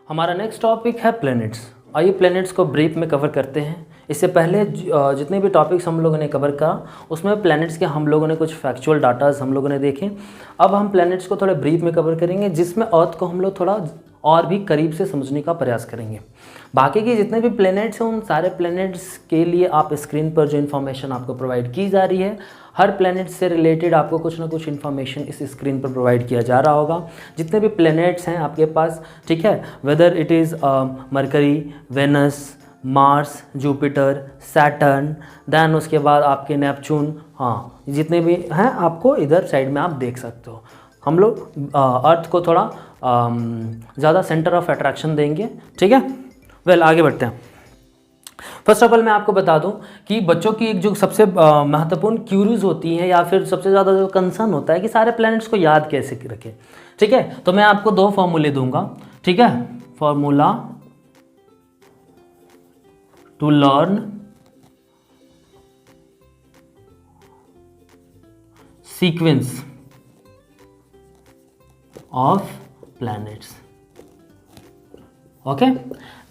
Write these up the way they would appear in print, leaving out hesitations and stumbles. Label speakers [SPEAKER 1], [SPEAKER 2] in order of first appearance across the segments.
[SPEAKER 1] हमारा next topic है planets. आइए प्लैनेट्स को ब्रीफ में कवर करते हैं। इससे पहले जितने भी टॉपिक्स हम लोगों ने कवर करा उसमें प्लैनेट्स के हम लोगों ने कुछ फैक्चुअल डाटाज हम लोगों ने देखे। अब हम प्लैनेट्स को थोड़े ब्रीफ में कवर करेंगे, जिसमें अर्थ को हम लोग थोड़ा और भी करीब से समझने का प्रयास करेंगे। बाकी के जितने भी प्लैनेट्स हैं उन सारे प्लैनेट्स के लिए आप स्क्रीन पर जो इन्फॉर्मेशन आपको प्रोवाइड की जा रही है, हर प्लैनेट से रिलेटेड आपको कुछ ना कुछ इन्फॉर्मेशन इस स्क्रीन पर प्रोवाइड किया जा रहा होगा। जितने भी प्लैनेट्स हैं आपके पास, ठीक है, whether it is Mercury, Venus, Mars, Jupiter, Saturn, then उसके बाद आपके नेपच्यून, हाँ जितने भी हैं आपको इधर साइड में आप देख सकते हो। हम लोग अर्थ को थोड़ा ज़्यादा सेंटर ऑफ अट्रैक्शन देंगे, ठीक है। वेल आगे बढ़ते हैं। फर्स्ट ऑफ ऑल मैं आपको बता दूं कि बच्चों की एक जो सबसे महत्वपूर्ण क्यूरीज होती है या फिर सबसे ज़्यादा जो कंसर्न होता है कि सारे प्लैनेट्स को याद कैसे रखें, ठीक है। तो मैं आपको दो फॉर्मूले दूंगा, ठीक है। Formula to learn sequence of planets, okay.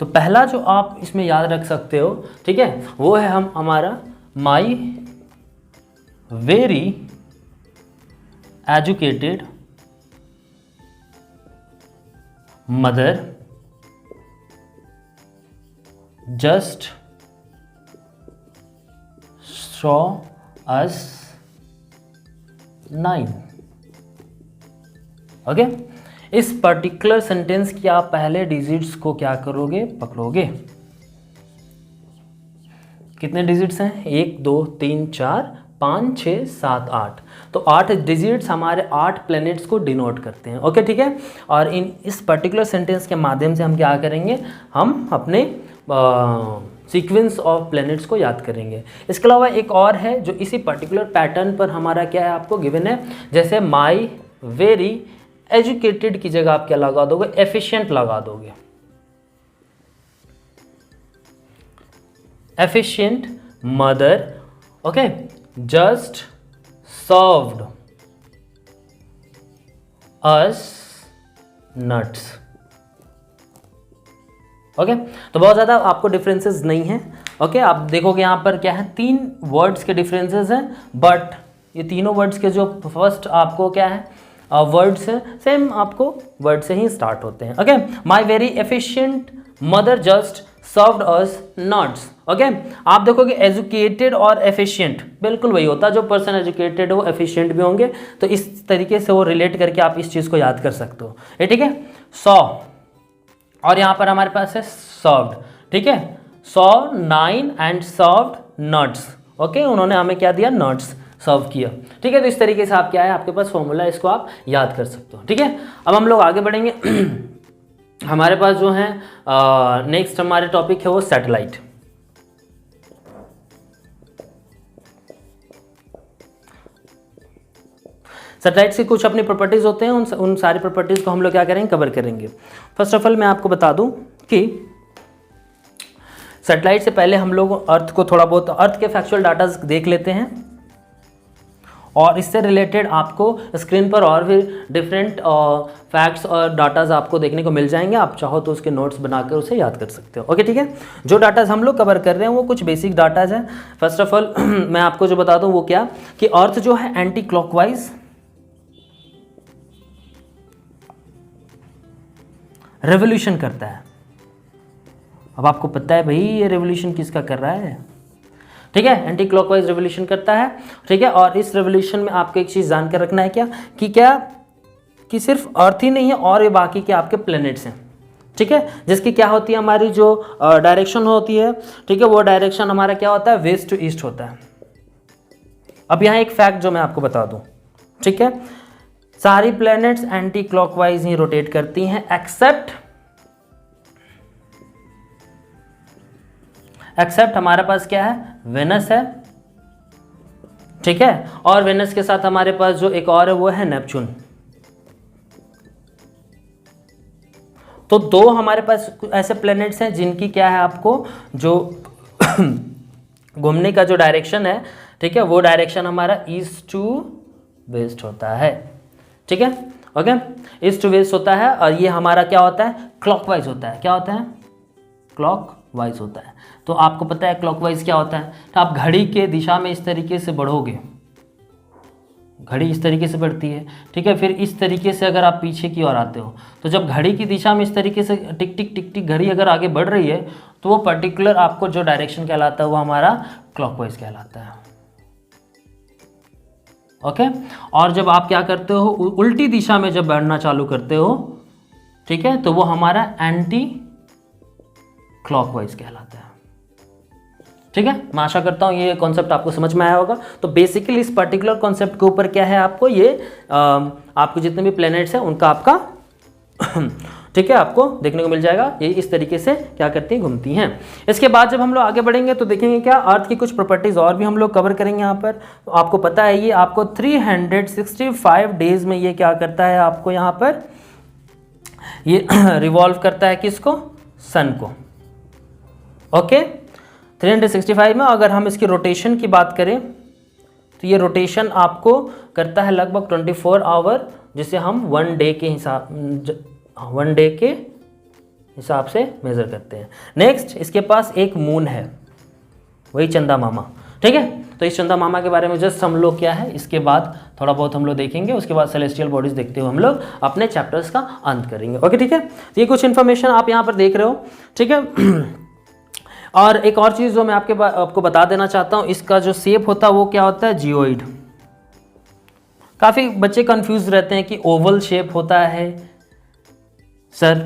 [SPEAKER 1] तो पहला जो आप इसमें याद रख सकते हो, ठीक है, वो है हमारा my very educated mother just saw us 9, okay. इस पर्टिकुलर सेंटेंस की आप पहले डिजिट्स को क्या करोगे, पकड़ोगे। कितने डिजिट्स हैं, 1 2 3 4 5 6 7 8, तो 8 डिजिट्स हमारे 8 प्लैनेट्स को डिनोट करते हैं, ओके, ठीक है। और इस पर्टिकुलर सेंटेंस के माध्यम से हम क्या करेंगे, हम अपने सीक्वेंस ऑफ प्लैनेट्स को याद करेंगे। इसके अलावा एक और है जो इसी पर्टिकुलर पैटर्न पर हमारा क्या है आपको गिवन है, जैसे माई वेरी एजुकेटेड की जगह आप क्या लगा दोगे, एफिशिएंट लगा दोगे। Efficient mother, okay, just served us nuts, okay. तो बहुत ज़्यादा आपको डिफरेंसेस नहीं है, ओके। आप देखोगे यहाँ पर क्या है, 3 वर्ड्स के डिफरेंसेस हैं, बट ये तीनों वर्ड्स के जो फर्स्ट आपको क्या है वर्ड्स हैं, सेम आपको वर्ड से ही स्टार्ट होते हैं, okay. My very efficient mother just served us nuts, okay. आप देखोगे एजुकेटेड और एफिशिएंट बिल्कुल वही होता है, जो पर्सन एजुकेटेड है वो एफिशिएंट भी होंगे, तो इस तरीके से वो रिलेट करके आप इस चीज़ को याद कर सकते हो, ये ठीक है। सॉ, और यहाँ पर हमारे पास है सर्व्ड, ठीक है। Saw 9 and served nuts, okay, उन्होंने हमें क्या दिया, नट्स सर्व किया, ठीक है। तो इस तरीके से आप क्या है आपके पास फॉर्मूला, इसको आप याद कर सकते हो, ठीक है। अब हम लोग आगे बढ़ेंगे। हमारे पास जो है नेक्स्ट हमारे टॉपिक है वो सैटेलाइट। सैटेलाइट्स की कुछ अपनी प्रॉपर्टीज होते हैं, उन सारी प्रॉपर्टीज को हम लोग क्या करेंगे, कवर करेंगे। फर्स्ट ऑफ ऑल मैं आपको बता दूं कि सैटेलाइट से पहले हम लोग अर्थ को थोड़ा बहुत अर्थ के फैक्चुअल डाटा देख लेते हैं, और इससे रिलेटेड आपको स्क्रीन पर और भी डिफरेंट फैक्ट्स और डाटाज आपको देखने को मिल जाएंगे। आप चाहो तो उसके नोट्स बनाकर उसे याद कर सकते हो, ओके, ठीक है। जो डाटाज हम लोग कवर कर रहे हैं वो कुछ बेसिक डाटाज हैं। फर्स्ट ऑफ ऑल मैं आपको जो बता दूं वो क्या, कि अर्थ जो है एंटी क्लॉकवाइज रेवोल्यूशन करता है। अब आपको पता है भाई ये रेवोल्यूशन किसका कर रहा है, ठीक है, एंटी क्लॉकवाइज रेवोल्यूशन करता है, ठीक है। और इस रेवोल्यूशन में आपको एक चीज़ जानकर रखना है क्या, कि सिर्फ अर्थ ही नहीं है और ये बाकी के आपके प्लैनेट्स हैं, ठीक है, जिसकी क्या होती है हमारी जो डायरेक्शन होती है, ठीक है, वो डायरेक्शन हमारा क्या होता है, वेस्ट टू ईस्ट होता है। अब यहाँ एक फैक्ट जो मैं आपको बता दूँ, ठीक है, सारी प्लैनेट्स एंटी क्लॉकवाइज ही रोटेट करती हैं एक्सेप्ट हमारे पास क्या है, वेनस है, ठीक है। और वेनस के साथ हमारे पास जो एक और है वो है नेपच्यून। तो 2 हमारे पास ऐसे प्लैनेट्स हैं जिनकी क्या है आपको जो घूमने का जो डायरेक्शन है, ठीक है, वो डायरेक्शन हमारा ईस्ट टू वेस्ट होता है, ठीक है, ओके, ईस्ट टू वेस्ट होता है और ये हमारा क्या होता है, क्लॉकवाइज होता है। क्या होता है, क्लॉकवाइज होता है। तो आपको पता है क्लॉकवाइज क्या होता है, तो आप घड़ी के दिशा में इस तरीके से बढ़ोगे, घड़ी इस तरीके से बढ़ती है, ठीक है। फिर इस तरीके से अगर आप पीछे की ओर आते हो, तो जब घड़ी की दिशा में इस तरीके से टिक टिक टिक टिक घड़ी अगर आगे बढ़ रही है, तो वो पर्टिकुलर आपको जो डायरेक्शन कहलाता है वो हमारा क्लॉकवाइज कहलाता है। ओके, और जब आप क्या करते हो, उल्टी दिशा में जब बढ़ना चालू करते हो, ठीक है, तो वो हमारा एंटी क्लॉकवाइज कहलाता है। ठीक है, मैं आशा करता हूँ ये कॉन्सेप्ट आपको समझ में आया होगा। तो बेसिकली इस पर्टिकुलर कॉन्सेप्ट के ऊपर क्या है, आपको ये आपके जितने भी प्लैनेट्स हैं उनका आपका ठीक है आपको देखने को मिल जाएगा, ये इस तरीके से क्या करती हैं, घूमती हैं। इसके बाद जब हम लोग आगे बढ़ेंगे तो देखेंगे क्या, अर्थ की कुछ प्रॉपर्टीज और भी हम लोग कवर करेंगे यहाँ पर। तो आपको पता है ये आपको 365 डेज में ये क्या करता है, आपको यहाँ पर ये रिवॉल्व करता है, किसको, सन को। ओके, 365 में अगर हम इसकी रोटेशन की बात करें तो ये रोटेशन आपको करता है लगभग 24 आवर, जिसे हम वन डे के हिसाब से मेज़र करते हैं। नेक्स्ट, इसके पास एक मून है, वही चंदा मामा। ठीक है, तो इस चंदा मामा के बारे में जस्ट हम लोग क्या है इसके बाद थोड़ा बहुत हम लोग देखेंगे, उसके बाद सेलेस्टियल बॉडीज देखते हुए हम लोग अपने चैप्टर्स का अंत करेंगे। ओके, ठीक है, तो ये कुछ इन्फॉर्मेशन आप यहाँ पर देख रहे हो। ठीक है, और एक और चीज़ जो मैं आपको बता देना चाहता हूँ, इसका जो शेप होता है वो क्या होता है, जियोइड। काफ़ी बच्चे कंफ्यूज रहते हैं कि ओवल शेप होता है सर,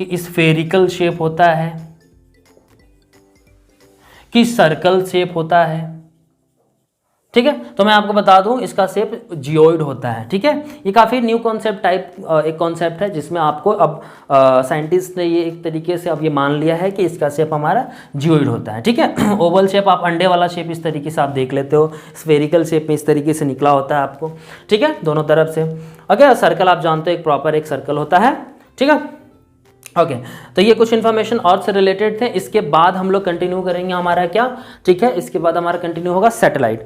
[SPEAKER 1] कि स्फेरिकल शेप होता है, कि सर्कल शेप होता है। ठीक है, तो मैं आपको बता दूं इसका शेप जियोइड होता है। ठीक है, ये काफ़ी न्यू कॉन्सेप्ट टाइप एक कॉन्सेप्ट है, जिसमें आपको अब साइंटिस्ट ने ये एक तरीके से अब ये मान लिया है कि इसका शेप हमारा जियोइड होता है। ठीक है, ओवल शेप आप अंडे वाला शेप इस तरीके से आप देख लेते हो, स्फेरिकल शेप में इस तरीके से निकला होता है आपको। ठीक है, दोनों तरफ से। ओके, सर्कल आप जानते हो एक प्रॉपर एक सर्कल होता है। ठीक है, ओके, तो ये कुछ इन्फॉर्मेशन और से रिलेटेड थे। इसके बाद हम लोग कंटिन्यू करेंगे हमारा क्या, ठीक है, इसके बाद हमारा कंटिन्यू होगा सैटेलाइट।